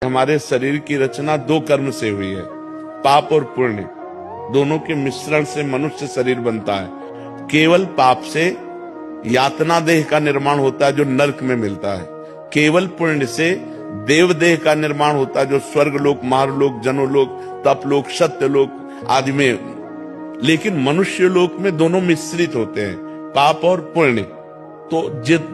हमारे शरीर की रचना दो कर्म से हुई है, पाप और पुण्य। दोनों के मिश्रण से मनुष्य शरीर बनता है। केवल पाप से यातना देह का निर्माण होता है जो नरक में मिलता है। केवल पुण्य से देव देह का निर्माण होता है जो स्वर्ग लोक, महारलोक, जनोलोक, तपलोक, सत्यलोक आदि में। लेकिन मनुष्य लोक में दोनों मिश्रित होते हैं, पाप और पुण्य। तो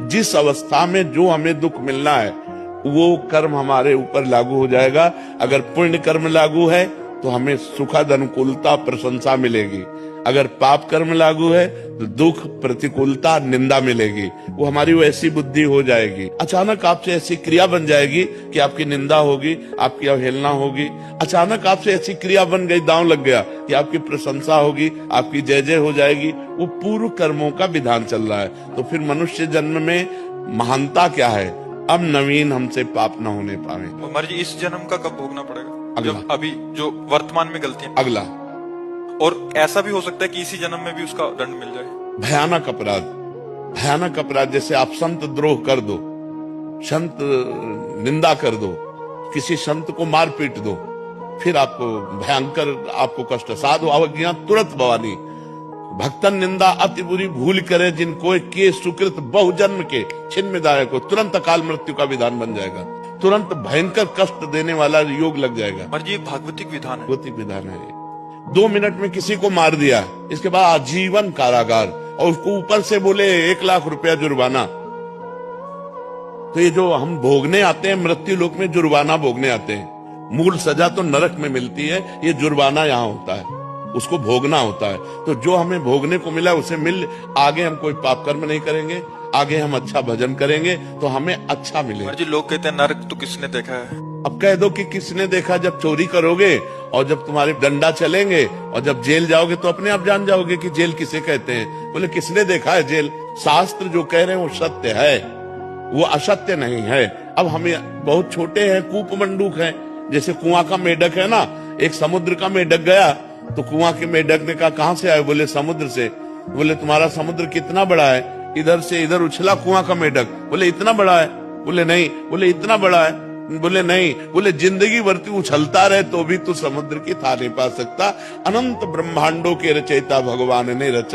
जिस अवस्था में जो हमें दुख मिलना है वो कर्म हमारे ऊपर लागू हो जाएगा। अगर पुण्य कर्म लागू है तो हमें सुखद अनुकूलता प्रशंसा मिलेगी। अगर पाप कर्म लागू है तो दुख, प्रतिकूलता, निंदा मिलेगी। वो हमारी वैसी बुद्धि हो जाएगी। अचानक आपसे ऐसी क्रिया बन जाएगी कि आपकी निंदा होगी, आपकी अवहेलना होगी। अचानक आपसे ऐसी क्रिया बन गई, दांव लग गया कि आपकी प्रशंसा होगी, आपकी जय जय हो जाएगी। वो पूर्व कर्मों का विधान चल रहा है। तो फिर मनुष्य जन्म में महानता क्या है? अब नवीन हमसे पाप न होने पाए। महाराज जी, इस जन्म का कब भोगना पड़ेगा? अगला। जब अभी जो वर्तमान में गलती है। अगला। और ऐसा भी हो सकता है कि इसी जन्म में भी उसका दंड मिल जाए। भयानक अपराध, भयानक अपराध। जैसे आप संत द्रोह कर दो, संत निंदा कर दो, किसी संत को मार पीट दो, फिर आपको भयंकर, आपको कष्ट। साधु अवज्ञा तुरंत भवानी। भक्तन निंदा अति बुरी भूल करे, जिनको के सुकृत बहुजन्म के छिन्नदायक को तुरंत अकाल मृत्यु का विधान बन जाएगा। तुरंत भयंकर कष्ट देने वाला योग लग जाएगा। महाराज जी, भागवतिक विधान है। भागवतिक विधान है। 2 मिनट में किसी को मार दिया, इसके बाद आजीवन कारागार, और उसको ऊपर से बोले 1 लाख रुपया जुर्माना। तो ये जो हम भोगने आते हैं मृत्यु लोक में, जुर्माना भोगने आते हैं। मूल सजा तो नरक में मिलती है, ये जुर्माना यहाँ होता है, उसको भोगना होता है। तो जो हमें भोगने को मिला उसे मिल, आगे हम कोई पाप कर्म नहीं करेंगे, आगे हम अच्छा भजन करेंगे तो हमें अच्छा मिलेगा। जी, लोग कहते हैं नरक तो किसने देखा है? अब कह दो कि किसने देखा। जब चोरी करोगे और जब तुम्हारे डंडा चलेंगे और जब जेल जाओगे तो अपने आप जान जाओगे कि जेल किसे कहते हैं। बोले किसने देखा है जेल? शास्त्र जो कह रहे हैं वो सत्य है, वो असत्य नहीं है। अब हम बहुत छोटे हैं, कूप मंडूक हैं। जैसे कुआं का मेढक है ना, एक समुद्र का मेढक गया तो कुआं के मेढक ने कहा कहां से आए? बोले समुद्र से। बोले तुम्हारा समुद्र कितना बड़ा है? इधर से इधर उछला कुआं का मेढक। बोले इतना बड़ा है? बोले नहीं। बोले इतना बड़ा है? बोले नहीं। बोले जिंदगी भर तू उछलता रहे तो भी तू समुद्र की था नहीं पा सकता। अनंत ब्रह्मांडों के रचयिता भगवान ने रचा।